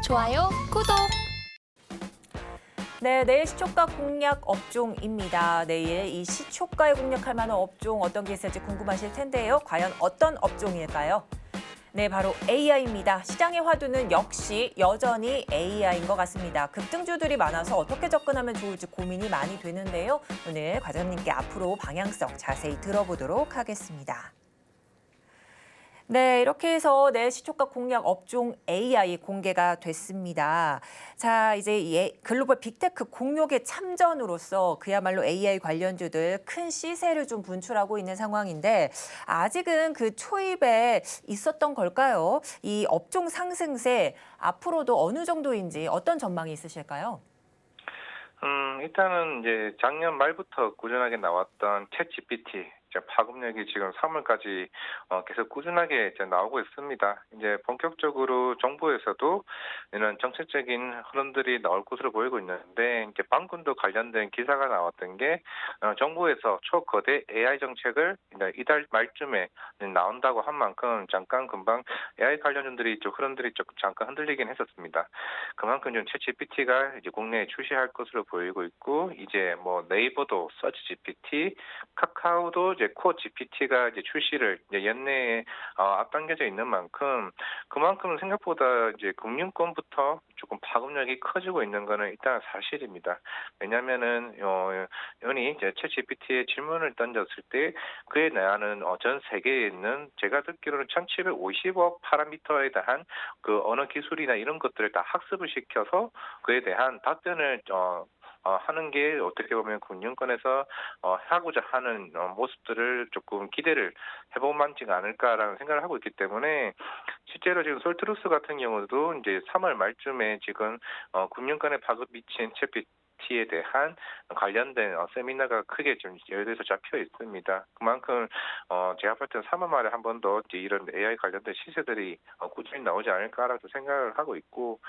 좋아요, 구독! 네, 내일 시초가 공략 업종입니다. 내일 이 시초가에 공략할 만한 업종 어떤 게 있을지 궁금하실 텐데요. 과연 어떤 업종일까요? 네, 바로 AI입니다. 시장의 화두는 역시 여전히 AI인 것 같습니다. 급등주들이 많아서 어떻게 접근하면 좋을지 고민이 많이 되는데요. 오늘 과장님께 앞으로 방향성 자세히 들어보도록 하겠습니다. 네, 이렇게 해서 내일 시초가 공략 업종 AI 공개가 됐습니다. 자, 이제 글로벌 빅테크 공룡의 참전으로서 그야말로 AI 관련주들 큰 시세를 좀 분출하고 있는 상황인데 아직은 그 초입에 있었던 걸까요? 이 업종 상승세 앞으로도 어느 정도인지 어떤 전망이 있으실까요? 일단은 이제 작년 말부터 꾸준하게 나왔던 챗GPT 파급력이 지금 3월까지 계속 꾸준하게 이제 나오고 있습니다. 이제 본격적으로 정부에서도 이런 정책적인 흐름들이 나올 것으로 보이고 있는데 이제 방금도 관련된 기사가 나왔던 게 정부에서 초거대 AI 정책을 이달 말쯤에 나온다고 한 만큼 잠깐 금방 AI 관련주들이 좀 흐름들이 조금 잠깐 흔들리긴 했었습니다. 그만큼 좀 챗GPT가 이제 국내에 출시할 것으로 보이고 있고 이제 뭐 네이버도 서치 GPT, 카카오도 이제 코어 GPT가 이제 출시를 이제 연내에 앞당겨져 있는 만큼 그만큼 생각보다 이제 금융권부터 조금 파급력이 커지고 있는 거는 일단 사실입니다. 왜냐하면은 연이 이제 챗GPT에 질문을 던졌을 때 그에 대한 전 세계에 있는 제가 듣기로는 1,750억 파라미터에 대한 그 언어 기술이나 이런 것들을 다 학습을 시켜서 그에 대한 답변을 하는 게 어떻게 보면 금융권에서 하고자 하는 모습들을 조금 기대를 해볼 만치가 않을까라는 생각을 하고 있기 때문에 실제로 지금 솔트루스 같은 경우도 이제 3월 말쯤에 지금 금융권에 파급 미친 챗GPT에 대한 관련된 세미나가 크게 좀 여의도에서 잡혀 있습니다. 그만큼 제가 볼 때는 3월 말에 한 번 더 이런 AI 관련된 시세들이 꾸준히 나오지 않을까라고 생각을 하고 있고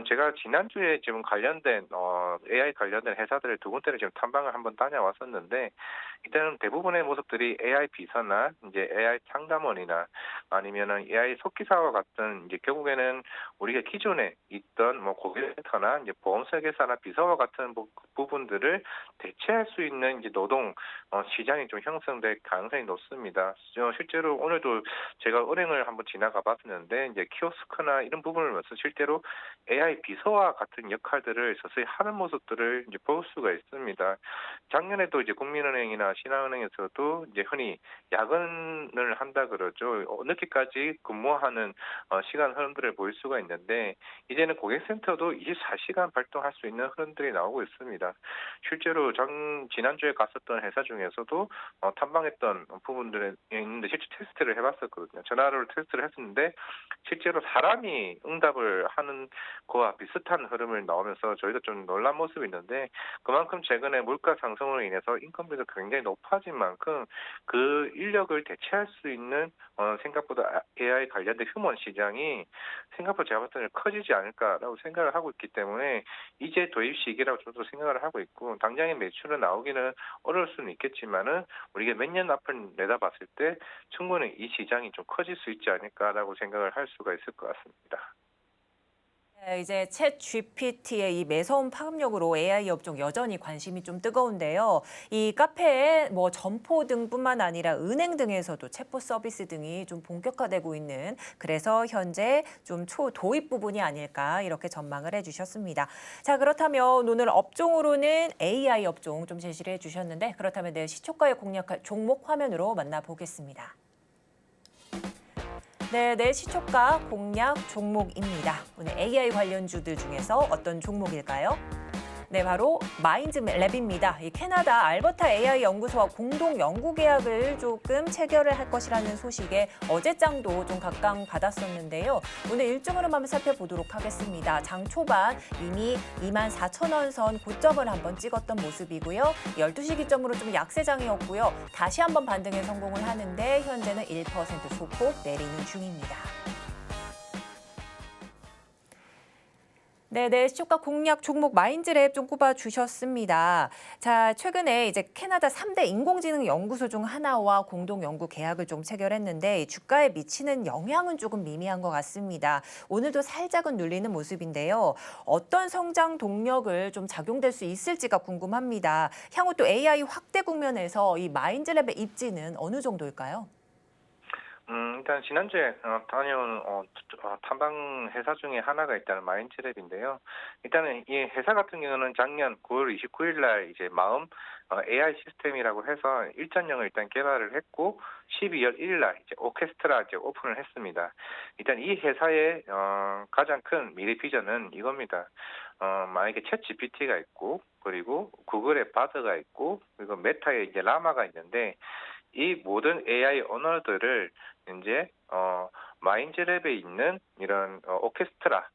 제가 지난주에 지금 관련된 AI 관련된 회사들을 두 군데를 지금 탐방을 한번 다녀왔었는데 일단은 대부분의 모습들이 AI 비서나 이제 AI 상담원이나 아니면은 AI 속기사와 같은 이제 결국에는 우리가 기존에 있던 뭐 고객센터나 이제 보험 설계사나 비서와 같은 부분들을 대체할 수 있는 이제 노동 시장이 좀 형성될 가능성이 높습니다. 실제로 오늘도 제가 은행을 한번 지나가 봤었는데 이제 키오스크나 이런 부분을 보면서 실제로 AI 비서와 같은 역할들을 서서히 하는 모습들을 이제 볼 수가 있습니다. 작년에도 이제 국민은행이나 신한은행에서도 이제 흔히 야근을 한다 그러죠. 늦게까지 근무하는 시간 흐름들을 볼 수가 있는데 이제는 고객센터도 24시간 발동할 수 있는 흐름들이 나오고 있습니다. 실제로 지난주에 갔었던 회사 중에서도 탐방했던 부분들이 있는데 실제 테스트를 해봤었거든요. 전화로 테스트를 했었는데 실제로 사람이 응답을 하는 그와 비슷한 흐름을 나오면서 저희도 좀 놀란 모습이 있는데 그만큼 최근에 물가 상승으로 인해서 인건비도 굉장히 높아진 만큼 그 인력을 대체할 수 있는 생각보다 AI 관련된 휴먼 시장이 생각보다 제가 봤을 때는 커지지 않을까라고 생각을 하고 있기 때문에 이제 도입 시기라고 저도 생각을 하고 있고 당장의 매출은 나오기는 어려울 수는 있겠지만은 우리가 몇 년 앞을 내다봤을 때 충분히 이 시장이 좀 커질 수 있지 않을까라고 생각을 할 수가 있을 것 같습니다. 네, 이제 챗 GPT의 이 매서운 파급력으로 AI 업종 여전히 관심이 좀 뜨거운데요. 이 카페, 뭐 점포 등뿐만 아니라 은행 등에서도 챗봇 서비스 등이 좀 본격화되고 있는 그래서 현재 좀 초도입 부분이 아닐까 이렇게 전망을 해주셨습니다. 자, 그렇다면 오늘 업종으로는 AI 업종 좀 제시를 해주셨는데 그렇다면 내일 시초가에 공략할 종목 화면으로 만나보겠습니다. 네, 내일 시초가 공략 종목입니다. 오늘 AI 관련주들 중에서 어떤 종목일까요? 네, 바로 마인드랩입니다. 이 캐나다 알버타 AI 연구소와 공동 연구 계약을 조금 체결을 할 것이라는 소식에 어제장도 좀 각광받았었는데요. 오늘 일정으로 한번 살펴보도록 하겠습니다. 장 초반 이미 24,000원 선 고점을 한번 찍었던 모습이고요. 12시 기점으로 좀 약세장이었고요. 다시 한번 반등에 성공을 하는데 현재는 1% 소폭 내리는 중입니다. 네네, 시초가 공략 종목 마인드랩 좀 꼽아주셨습니다. 자, 최근에 이제 캐나다 3대 인공지능 연구소 중 하나와 공동 연구 계약을 좀 체결했는데 이 주가에 미치는 영향은 조금 미미한 것 같습니다. 오늘도 살짝은 눌리는 모습인데요. 어떤 성장 동력을 좀 작용될 수 있을지가 궁금합니다. 향후 또 AI 확대 국면에서 이 마인드랩의 입지는 어느 정도일까요? 일단 지난주에 다녀온 탐방 회사 중에 하나가 일단은 마인드랩인데요. 일단은 이 회사 같은 경우는 작년 9월 29일 날 이제 마음 AI 시스템이라고 해서 1.0을 일단 개발을 했고 12월 1일 날 이제 오케스트라 이제 오픈을 했습니다. 일단 이 회사의 가장 큰 미래 비전은 이겁니다. 만약에 챗 GPT가 있고 그리고 구글의 바드가 있고 그리고 메타의 이제 라마가 있는데 이 모든 AI 언어들을 이제 마인드랩에 있는 이런 오케스트라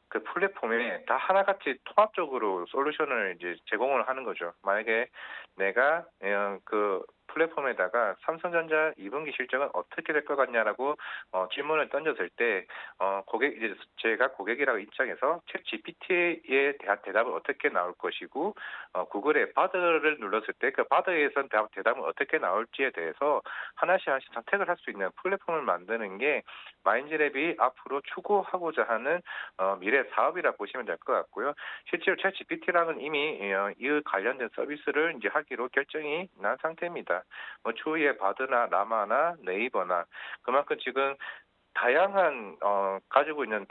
그 플랫폼에 다 하나같이 통합적으로 솔루션을 이제 제공을 하는 거죠. 만약에 내가 그 플랫폼에다가 삼성전자 2분기 실적은 어떻게 될 것 같냐라고 질문을 던졌을 때 고객 이제 제가 고객이라고 입장에서 챗 GPT에 대한 대답은 어떻게 나올 것이고 구글의 바드를 눌렀을 때 그 바드에선 대답은 어떻게 나올지에 대해서 하나씩 하나씩 선택을 할 수 있는 플랫폼을 만드는 게 마인드랩이 앞으로 추구하고자 하는 미래 사업이라 보시면 될 것 같고요. 실제로 챗 GPT랑은 이미 이 관련된 서비스를 이제 하기로 결정이 난 상태입니다. 뭐 추후에 바드나 라마나 네이버나 그만큼 지금 다양한 가지고 있는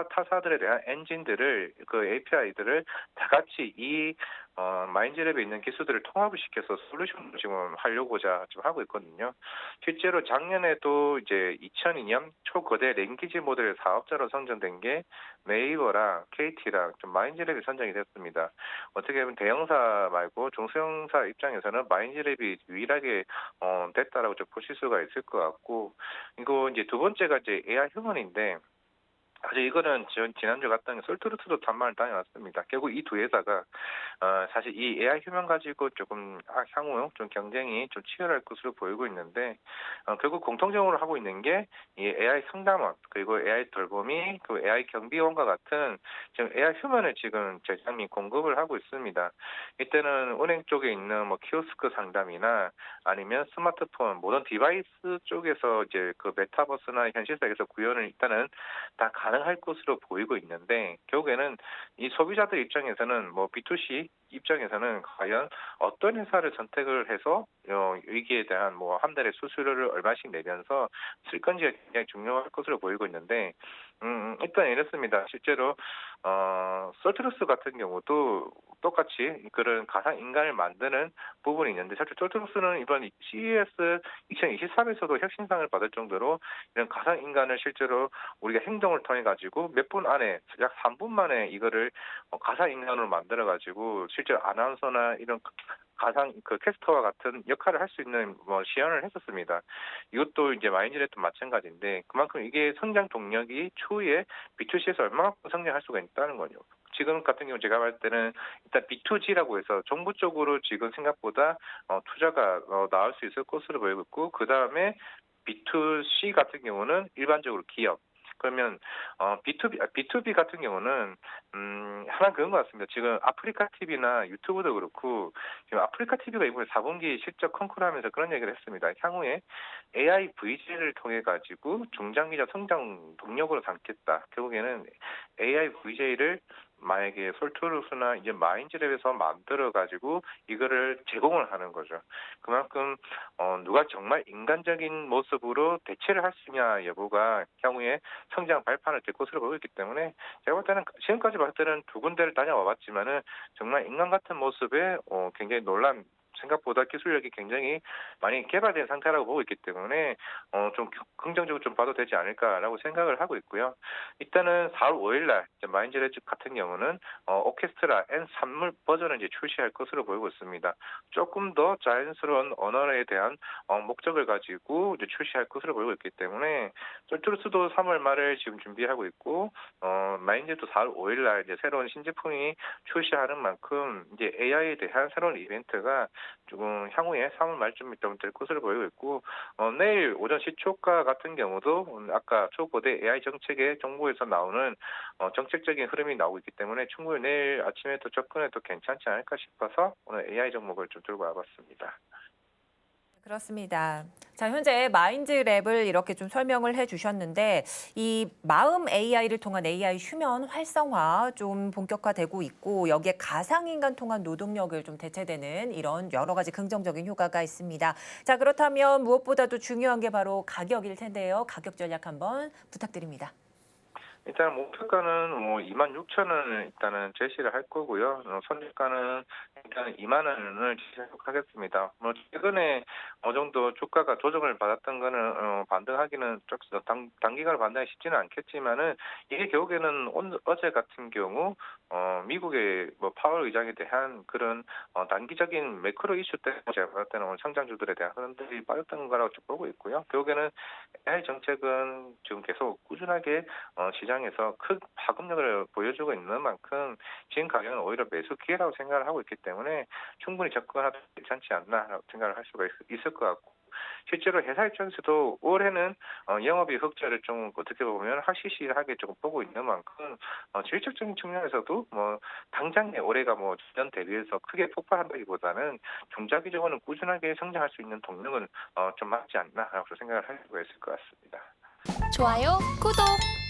타사들에 대한 엔진들을 그 API들을 다 같이 이 마인드랩에 있는 기술들을 통합을 시켜서 솔루션을 지금 하려고자 지금 하고 있거든요. 실제로 작년에도 이제 2002년 초거대 랭귀지 모델 사업자로 선정된 게 네이버랑 KT랑 좀 마인드랩이 선정이 됐습니다. 어떻게 보면 대형사 말고 중소형사 입장에서는 마인드랩이 유일하게 됐다라고 좀 보실 수가 있을 것 같고 이거 이제 두 번째가 이제 AI 휴먼인데 사실 이거는 지난주 갔던 솔트루트도 단말을 다녀왔습니다. 결국 이 두 회사가 사실 이 AI 휴먼 가지고 조금 향후 좀 경쟁이 좀 치열할 것으로 보이고 있는데 결국 공통적으로 하고 있는 게 이 AI 상담원 그리고 AI 돌보미 그 AI 경비원과 같은 지금 AI 휴먼을 지금 제작 및 공급을 하고 있습니다. 이때는 은행 쪽에 있는 뭐 키오스크 상담이나 아니면 스마트폰 모든 디바이스 쪽에서 이제 그 메타버스나 현실세계에서 구현을 일단은 다 가능할 것으로 보이고 있는데 결국에는 이 소비자들 입장에서는 뭐 B2C 입장에서는 과연 어떤 회사를 선택을 해서 여기에 대한 뭐 한 달에 수수료를 얼마씩 내면서 쓸 건지가 굉장히 중요할 것으로 보이고 있는데 일단 이렇습니다. 실제로 솔트루스 같은 경우도 똑같이 그런 가상 인간을 만드는 부분이 있는데 사실 솔트루스는 이번 CES 2023에서도 혁신상을 받을 정도로 이런 가상 인간을 실제로 우리가 행동을 통해 가지고 몇 분 안에 약 3분 만에 이거를 가상 인간으로 만들어 가지고 실제로 아나운서나 이런 가상 그 캐스터와 같은 역할을 할 수 있는 뭐 시연을 했었습니다. 이것도 이제 마인드랩도 마찬가지인데 그만큼 이게 성장 동력이 추후에 B2C에서 얼마만큼 성장할 수가 있다는 거죠. 지금 같은 경우 제가 봤을 때는 일단 B2G라고 해서 정부 쪽으로 지금 생각보다 투자가 나올 수 있을 것으로 보이고 있고 그 다음에 B2C 같은 경우는 일반적으로 기업. 그러면 B2B 같은 경우는 하나 그런 것 같습니다. 지금 아프리카 TV나 유튜브도 그렇고 지금 아프리카 TV가 이번에 4분기 실적 컨콜하면서 그런 얘기를 했습니다. 향후에 AI VJ를 통해 가지고 중장기적 성장 동력으로 삼겠다. 결국에는 AI VJ를 만약에 솔트루스나 이제 마인즈랩에서 만들어 가지고 이거를 제공을 하는 거죠. 그만큼 누가 정말 인간적인 모습으로 대체를 할 수 있냐 여부가 향후에 성장 발판을 될 것으로 보고 있기 때문에 제가 볼 때는 지금까지 봤을 때는 두 군데를 다녀와 봤지만은 정말 인간 같은 모습에 굉장히 놀란 생각보다 기술력이 굉장히 많이 개발된 상태라고 보고 있기 때문에 좀 긍정적으로 좀 봐도 되지 않을까라고 생각을 하고 있고요. 일단은 4월 5일 날 마인드랩 같은 경우는 오케스트라 N3물 버전을 이제 출시할 것으로 보이고 있습니다. 조금 더 자연스러운 언어에 대한 목적을 가지고 이제 출시할 것으로 보이고 있기 때문에 솔트루스도 3월 말을 지금 준비하고 있고 마인즈도 4월 5일 날 이제 새로운 신제품이 출시하는 만큼 이제 AI에 대한 새로운 이벤트가 조금 향후에 3월 말쯤 좀 될 것으로 보이고 있고 내일 오전 시초가 같은 경우도 아까 초고대 AI 정책의 정부에서 나오는 정책적인 흐름이 나오고 있기 때문에 충분히 내일 아침에도 접근해도 괜찮지 않을까 싶어서 오늘 AI 종목을 좀 들고 와봤습니다. 그렇습니다. 자, 현재 마인드랩을 이렇게 좀 설명을 해주셨는데 이 마음 AI를 통한 AI 휴면 활성화 좀 본격화되고 있고 여기에 가상인간 통한 노동력을 좀 대체되는 이런 여러 가지 긍정적인 효과가 있습니다. 자, 그렇다면 무엇보다도 중요한 게 바로 가격일 텐데요. 가격 전략 한번 부탁드립니다. 일단 목표가는 뭐 26,000원을 일단은 제시를 할 거고요. 선택가는 일단 2만 원을 제시하겠습니다. 뭐 최근에 어느 정도 주가가 조정을 받았던 거는 반등하기는 좀 단기간에 반등이 쉽지는 않겠지만은 이게 결국에는 어제 같은 경우 미국의 뭐 파월 의장에 대한 그런 단기적인 매크로 이슈 때문에 제가 봤을 때는 오늘 성장주들에 대한 흐름들이 빠졌던 거라고 좀 보고 있고요. 결국에는 AI 정책은 지금 계속 꾸준하게 시장에서 큰 파급력을 보여주고 있는 만큼 지금 가격은 오히려 매수 기회라고 생각을 하고 있기 때문에 충분히 접근하도 괜찮지 않나라고 생각을 할 수가 있을 것 같고 실제로 회사 입장에서도 올해는 영업이익 흑자를 좀 어떻게 보면 하시시하게 조금 보고 있는 만큼 질적인 측면에서도 뭐 당장에 올해가 뭐 전 대비해서 크게 폭발한다기보다는 중장기적으로는 꾸준하게 성장할 수 있는 동력은 좀 맞지 않나라고 생각을 할 수가 있을 것 같습니다. 좋아요, 구독!